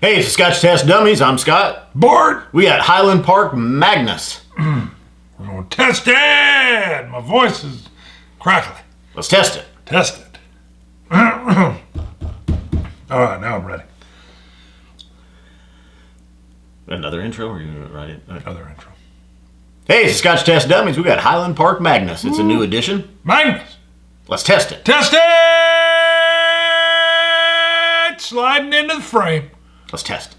Hey, it's the Scotch Test Dummies. I'm Scott. Bored? We got Highland Park Magnus. We're going to test it. My voice is crackly. Let's test it. Test it. All right, now I'm ready. Another intro, or are you going to write it? Another intro. Hey, it's the Scotch Test Dummies. We got Highland Park Magnus. It's a new edition. Magnus. Let's test it. Test it. Sliding into the frame. Let's test it.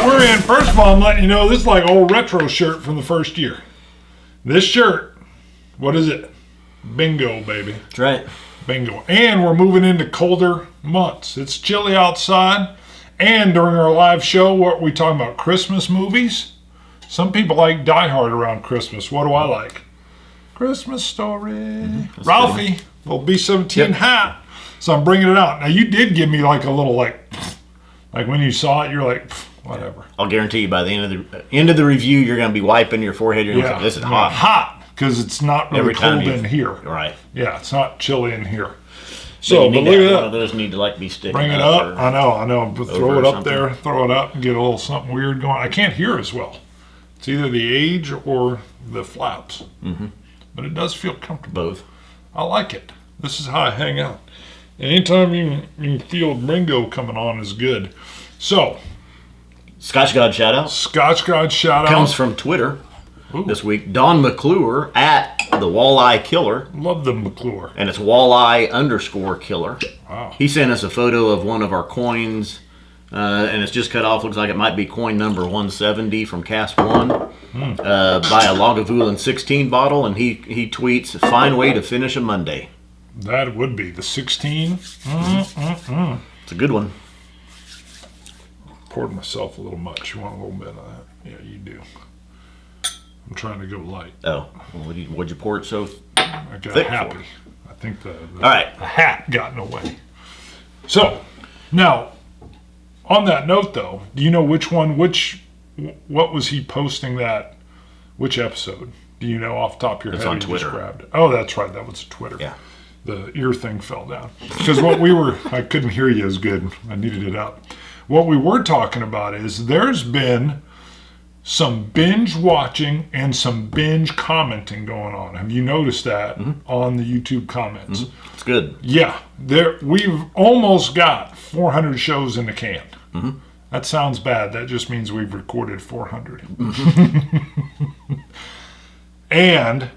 We're in. First of all, I'm letting you know this is like old retro shirt from the first year. This shirt, what is it? Bingo, baby. That's right. Bingo. And we're moving into colder months. It's chilly outside. And during our live show, what are we talking about? Christmas movies? Some people like Die Hard around Christmas. What do I like? Christmas Story. Ralphie, little B-17 hat. So I'm bringing it out. Now, you did give me like a little like when you saw it, you're like, whatever. I'll guarantee you by the end of the review, you're going to be wiping your forehead. You're going to say, this is hot. Hot, because it's not really cold in here. Right. Yeah, it's not chilly in here. So, but look at that. One of those need to like be sticking Bring it up. I know. But throw it up there. Throw it up and get a little something weird going. I can't hear as well. It's either the age or the flaps. Mm-hmm. But it does feel comfortable. Both. I like it. This is how I hang out. Anytime you can feel Ringo coming on is good. So, Scotch God shout out. Scotch God shout out. Comes from Twitter this week. Don McClure at the Walleye Killer. Love the McClure. And it's Walleye_Killer. Wow. He sent us a photo of one of our coins. And it's just cut off. Looks like it might be coin number 170 from CASK-1 by a Lagavulin 16 bottle. And he tweets, fine way to finish a Monday. That would be the 16. It's a good one. Poured myself a little much. You want a little bit of that? Yeah, you do. I'm trying to go light. Oh, well, what'd you pour it so I got thick happy. For? I think the hat got in the way. So, now, on that note, though, do you know what was he posting which episode? Do you know off the top of your head? On Twitter. Grabbed it? Oh, that's right. That was Twitter. Yeah. The ear thing fell down. Because I couldn't hear you as good. I needed it up. What we were talking about is there's been some binge watching and some binge commenting going on. Have you noticed that on the YouTube comments? Mm-hmm. It's good. Yeah. We've almost got 400 shows in the can. Mm-hmm. That sounds bad. That just means we've recorded 400. Mm-hmm. And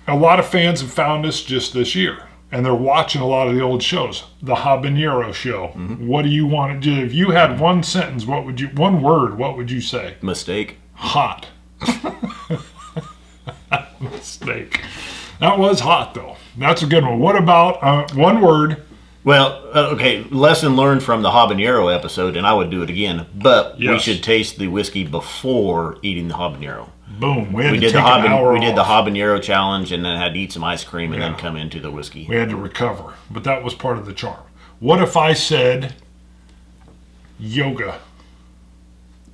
a lot of fans have found us just this year, and they're watching a lot of the old shows. The Habanero Show. Mm-hmm. What do you want to do? If you had one sentence, one word, what would you say? Mistake. Hot. Mistake. That was hot, though. That's a good one. What about one word? Well, okay, lesson learned from the habanero episode, and I would do it again, but we should taste the whiskey before eating the habanero. Boom. We did the habanero challenge, and then had to eat some ice cream and then come into the whiskey. We had to recover, but that was part of the charm. What if I said yoga?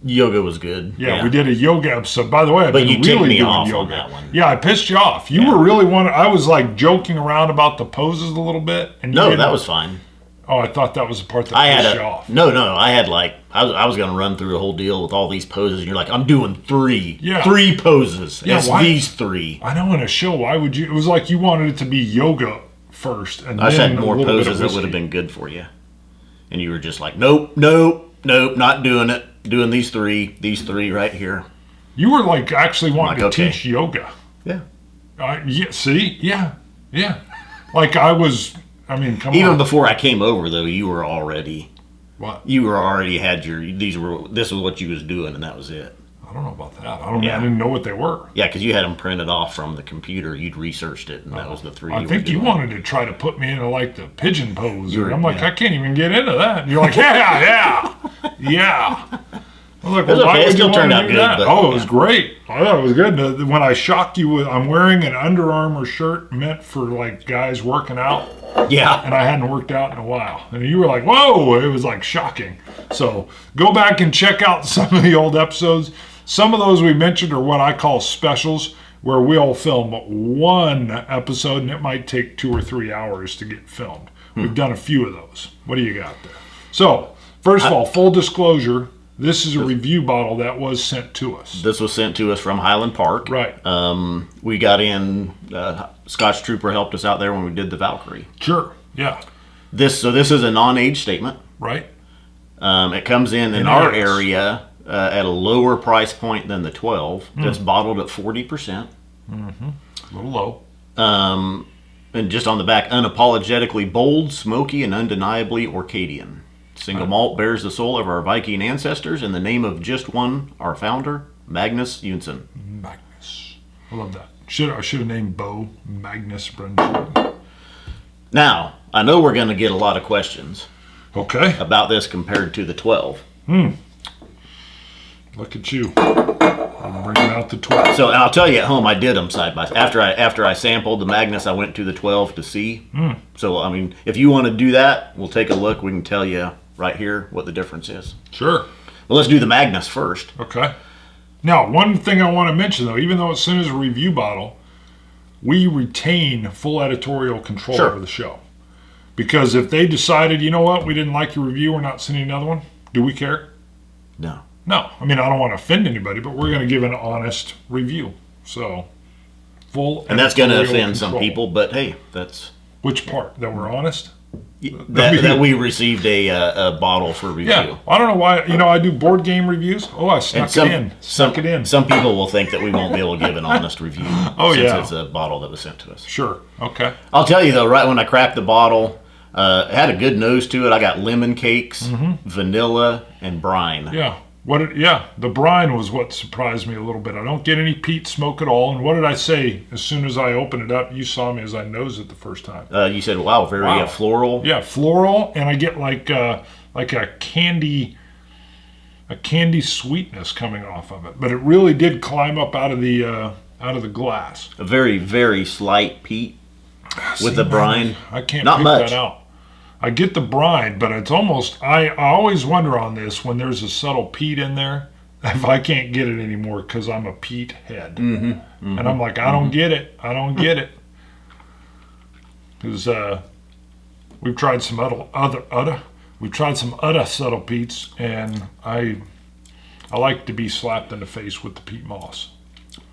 Yoga was good. Yeah, we did a yoga episode. By the way, I've been really doing yoga. On that one. Yeah, I pissed you off. You were really I was like joking around about the poses a little bit. And that was fine. Oh, I thought that was the part that pissed you off. No, I had I was going to run through a whole deal with all these poses, and you're like, I'm doing 3. Yeah. 3 poses. Yeah, these 3. I know, in a show, why would you? It was like you wanted it to be yoga first. And I said more poses that would have been good for you. And you were just like, nope, not doing it. Doing these 3 right here. You were like actually wanting to teach yoga. Yeah. See? Yeah. Like I was, come on. Even before I came over, though, you were already... What? You were already had this was what you was doing, and that was it. I don't know about that. I didn't know what they were. Yeah, because you had them printed off from the computer. You'd researched it, and that was the 3. I think you wanted to try to put me into like the pigeon pose. I'm like, I can't even get into that. And you're like, yeah. I was like, well, why would you want to do that? Oh, it was great. I thought it was good. When I shocked you with, I'm wearing an Under Armour shirt meant for like guys working out. Yeah. And I hadn't worked out in a while. And you were like, whoa, it was like shocking. So go back and check out some of the old episodes. Some of those we mentioned are what I call specials. where we'll film one episode and it might take 2 or 3 hours to get filmed. We've done a few of those. What do you got there? So, first of all, full disclosure, this is a review bottle that was sent to us. This was sent to us from Highland Park. Right. We got in, Scotch Trooper helped us out there when we did the Valkyrie. Sure, yeah. This is a non-age statement. Right. It comes in our area at a lower price point than the 12. It's bottled at 40%. Mm-hmm. A little low. And just on the back, unapologetically bold, smoky, and undeniably Orcadian. Single malt bears the soul of our Viking ancestors in the name of just one, our founder, Magnus Eunson. Magnus. I love that. I should have named Bo Magnus Brunson. Now, I know we're going to get a lot of questions. Okay. About this compared to the 12. Look at you. I'm bringing out the 12. So, and I'll tell you at home, I did them side by side. After I sampled the Magnus, I went to the 12 to see. So, I mean, if you want to do that, we'll take a look. We can tell you right here what the difference is. Sure. Well, let's do the Magnus first. Okay. Now, one thing I want to mention, though, even though it's sent as a review bottle, we retain full editorial control over the show. Because if they decided, you know what, we didn't like your review, we're not sending another one, do we care? No. No. I mean, I don't want to offend anybody, but we're going to give an honest review. So, full and that's going to offend some people, but hey, that's... Which part? That we're honest? That we received a bottle for review. Yeah. I don't know why. You know, I do board game reviews. Oh, I snuck it in. Some people will think that we won't be able to give an honest review since it's a bottle that was sent to us. Sure. Okay. I'll tell you, though, right when I cracked the bottle, it had a good nose to it. I got lemon cakes, vanilla, and brine. Yeah. The brine was what surprised me a little bit. I don't get any peat smoke at all. And what did I say as soon as I opened it up? You saw me as I nosed it the first time. You said, "Wow, very floral." Yeah, floral, and I get like a candy sweetness coming off of it. But it really did climb up out of the glass. A very, very slight peat with the brine. I can't not pick much. that out. I get the brine, but it's almost, I always wonder on this when there's a subtle peat in there, if I can't get it anymore because I'm a peat head. And I'm like, I don't get it. I don't get it. Because we've tried some other subtle peats, and I like to be slapped in the face with the peat moss.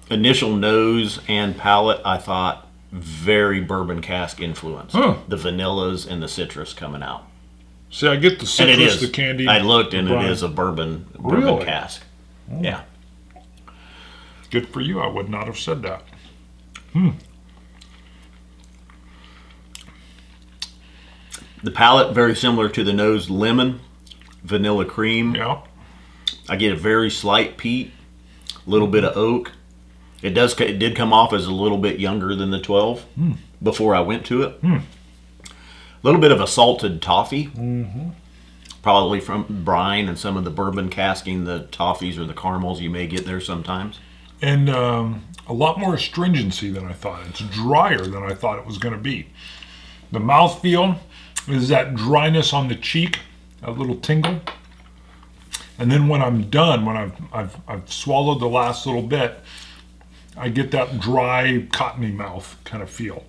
Initial nose and palate, I thought, very bourbon cask influence. The vanillas and the citrus coming out. See, I get the citrus, the candy. I looked, and it is a bourbon cask. Yeah. Good for you. I would not have said that. The palate, very similar to the nose. Lemon, vanilla cream. Yeah. I get a very slight peat, a little bit of oak. It did come off as a little bit younger than the 12 before I went to it. A little bit of a salted toffee, probably from brine and some of the bourbon casking, the toffees or the caramels you may get there sometimes. And a lot more astringency than I thought. It's drier than I thought it was going to be. The mouthfeel is that dryness on the cheek, a little tingle. And then when I'm done, when I've swallowed the last little bit, I get that dry, cottony mouth kind of feel,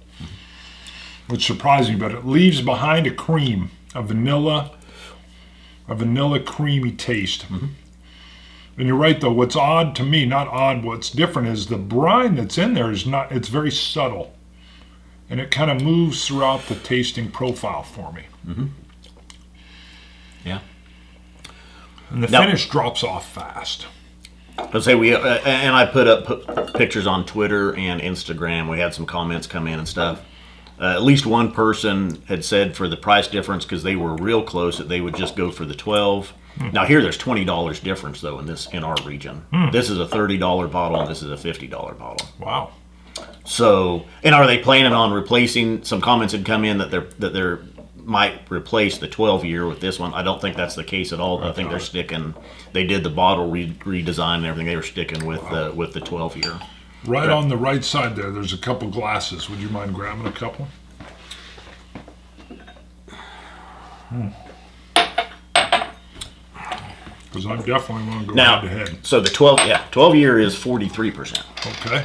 which surprised me, but it leaves behind a cream, a vanilla creamy taste. And you're right, though, what's odd to me, not odd, what's different is the brine that's in there it's very subtle, and it kind of moves throughout the tasting profile for me. Yeah. And the finish drops off fast. Let's say and I put up pictures on Twitter and Instagram. We had some comments come in and stuff. At least one person had said for the price difference, because they were real close, that they would just go for the 12. Now here, there's $20 difference though in our region. This is a $30 bottle, and this is a $50 bottle. Wow. So, and are they planning on replacing? Some comments had come in that they're might replace the 12-year with this one. I don't think that's the case at all. I think they're sticking. They did the bottle redesign and everything. They were sticking with the 12-year. Right on the right side there's a couple glasses. Would you mind grabbing a couple? Because I definitely want to go head to head. So the 12-year is 43%. Okay.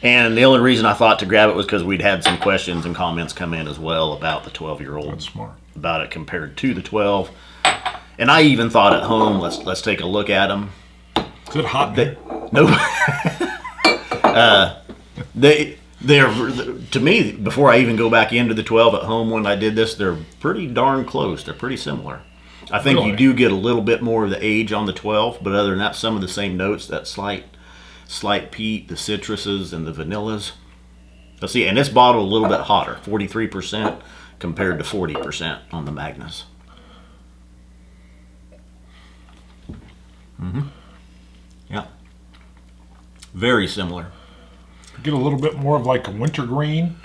And the only reason I thought to grab it was because we'd had some questions and comments come in as well about the 12-year-old. That's smart. About it compared to the 12. And I even thought at home, let's take a look at them. Is it hot there? No. They're, to me, before I even go back into the 12 at home when I did this, they're pretty darn close. They're pretty similar. I think you do get a little bit more of the age on the 12, but other than that, some of the same notes, that slight peat, the citruses, and the vanillas. Let's see, and this bottle a little bit hotter, 43% compared to 40% on the Magnus. Mm-hmm. Yeah. Very similar. Get a little bit more of like a wintergreen,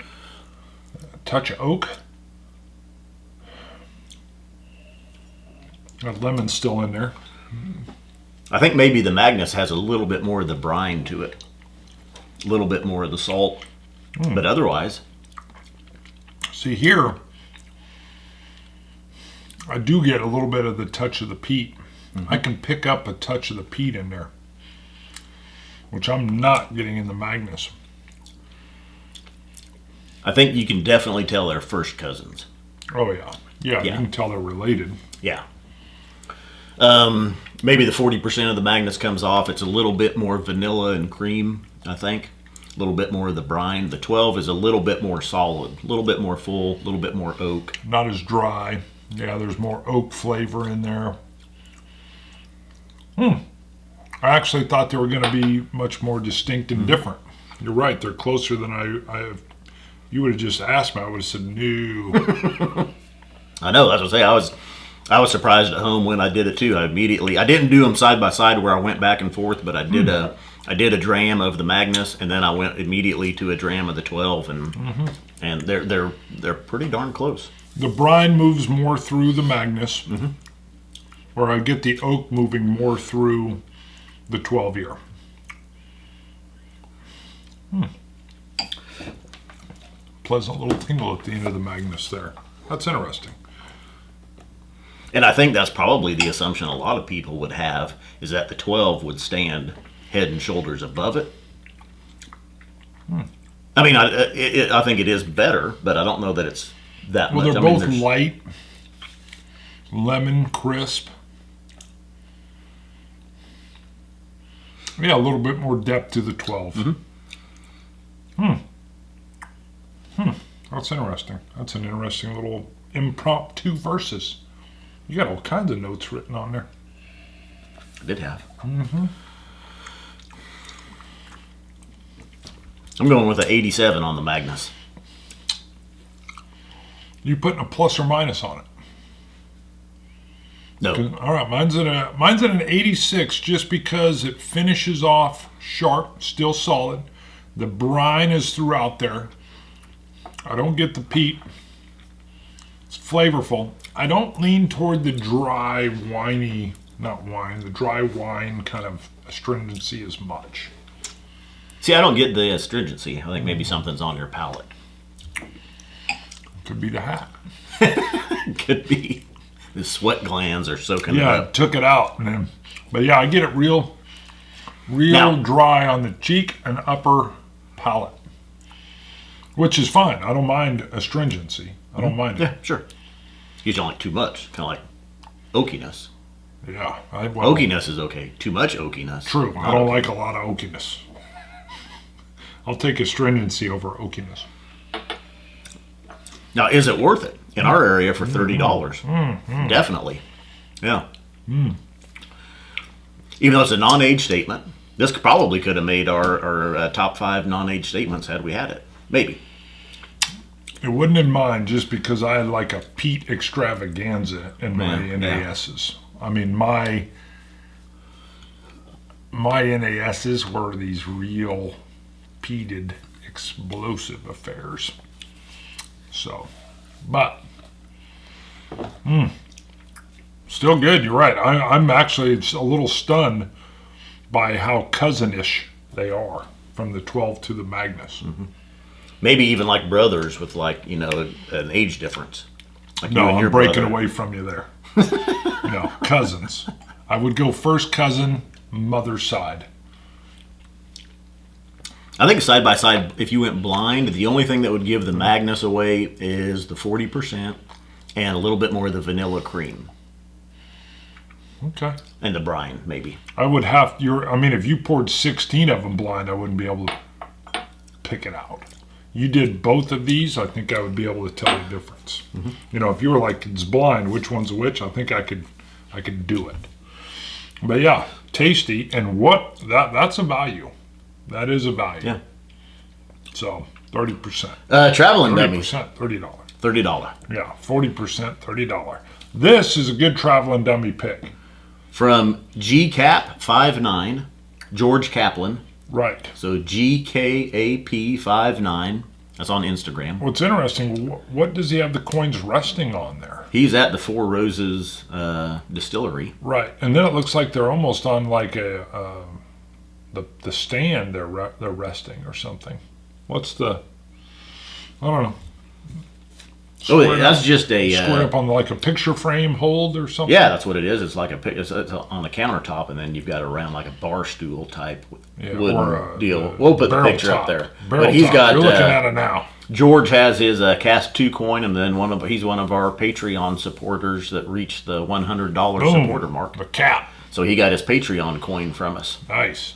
a touch of oak. That lemon's still in there. I think maybe the Magnus has a little bit more of the brine to it. A little bit more of the salt. But otherwise. See here, I do get a little bit of the touch of the peat. Mm-hmm. I can pick up a touch of the peat in there, which I'm not getting in the Magnus. I think you can definitely tell they're first cousins. Oh, yeah. Yeah, you can tell they're related. Yeah. Maybe the 40% of the Magnus comes off. It's a little bit more vanilla and cream, I think. A little bit more of the brine. The 12 is a little bit more solid, a little bit more full, a little bit more oak. Not as dry. Yeah, there's more oak flavor in there. I actually thought they were going to be much more distinct and different. You're right. They're closer than I you would have just asked me. I would have said no. I know. That's what I say. I was surprised at home when I did it too. I didn't do them side by side where I went back and forth, but I did a dram of the Magnus, and then I went immediately to a dram of the 12, and they're pretty darn close. The brine moves more through the Magnus, where I get the oak moving more through the 12-year. Pleasant little tingle at the end of the Magnus there. That's interesting. And I think that's probably the assumption a lot of people would have, is that the 12 would stand head and shoulders above it. I mean, I think it is better, but I don't know that it's that much. Well, they're both light, lemon, crisp. Yeah, a little bit more depth to the 12. That's interesting. That's an interesting little impromptu versus. You got all kinds of notes written on there. I did have. I'm going with an 87 on the Magnus. You putting a plus or minus on it? No. All right, mine's at an 86 just because it finishes off sharp, still solid. The brine is throughout there. I don't get the peat. It's flavorful. I don't lean toward the dry, the dry wine kind of astringency as much. See, I don't get the astringency. I think maybe something's on your palate. Could be the hat. Could be. The sweat glands are soaking it up. Yeah, took it out. But yeah, I get it real dry on the cheek and upper palate. Which is fine. I don't mind astringency. I don't mind it. Yeah, sure. You don't like too much. Kind of like oakiness. Yeah. Oakiness is okay. Too much oakiness. True. I don't like a lot of oakiness. I'll take astringency over oakiness. Now, is it worth it in our area for $30? Definitely. Yeah. Even though it's a non-age statement, this probably could have made our top 5 non-age statements had we had it. Maybe. It wouldn't in mine just because I had like a peat extravaganza in my NASs. I mean, my NASs were these real peated explosive affairs. So, but still good. You're right. I'm actually a little stunned by how cousinish they are from the 12 to the Magnus. Maybe even like brothers with an age difference. Like no, I'm breaking away from you there. No, cousins. I would go first cousin, mother's side. I think side by side, if you went blind, the only thing that would give the Magnus away is the 40% and a little bit more of the vanilla cream. Okay. And the brine, maybe. I would have if you poured 16 of them blind, I wouldn't be able to pick it out. You did both of these, I think I would be able to tell the difference. Mm-hmm. If you were like, it's blind, which one's which, I think I could do it. But yeah, tasty, and that's a value. That is a value. Yeah. So 30%. Traveling dummies. $30. $30. Yeah, 40%, $30. This is a good traveling dummy pick. From GCAP59, George Kaplan. Right. So GKAP59. That's on Instagram. What's interesting, what does he have the coins resting on there? He's at the Four Roses distillery. Right, and then it looks like they're almost on like the stand they're resting or something. What's the? I don't know. That's just a square up on like a picture frame hold or something. Yeah, that's what it is. It's like it's on the countertop, and then you've got around like a bar stool type wooden deal. We'll put the picture up there. But he's got. You're looking at it now. George has his CASK-2 coin, and then he's one of our Patreon supporters that reached the $100 supporter mark. The cap. So he got his Patreon coin from us. Nice.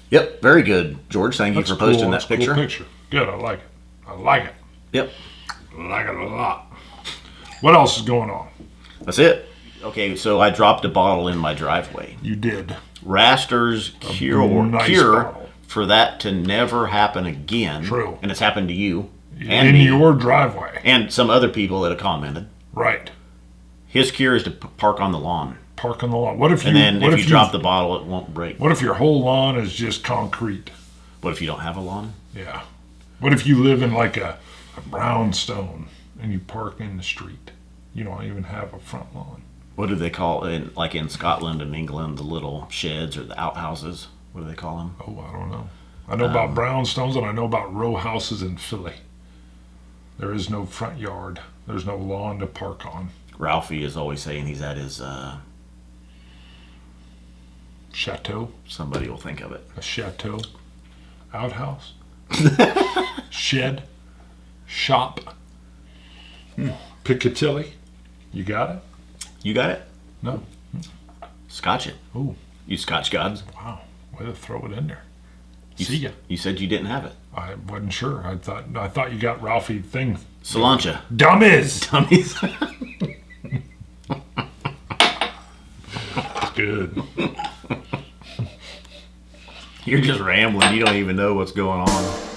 Yep, very good, George. Thank you for posting that picture. Cool picture. Good, I like it. I like it. Yep. I like it a lot. What else is going on? That's it. Okay, so I dropped a bottle in my driveway. You did. Raster's cure for that to never happen again. True. And it's happened to you. And in me, your driveway. and some other people that have commented. Right. His cure is to park on the lawn. Park on the lawn. What if And then if you drop the bottle, it won't break. What if your whole lawn is just concrete? What if you don't have a lawn? Yeah. What if you live in like a brownstone and you park in the street? You don't even have a front lawn. What do they call it? Like in Scotland and England, the little sheds or the outhouses? What do they call them? Oh, I don't know. I know about brownstones, and I know about row houses in Philly. There is no front yard. There's no lawn to park on. Ralphie is always saying he's at his chateau. Somebody will think of it. A chateau. Outhouse. Shed. Shop. Piccadilly. You got it? You got it? No. Scotch it. Ooh. You Scotch gods. Wow. Way to throw it in there. See ya. You said you didn't have it. I wasn't sure. I thought you got Ralphie thing. Cilantro. Dummies. Dummies. Good. You're just rambling. You don't even know what's going on.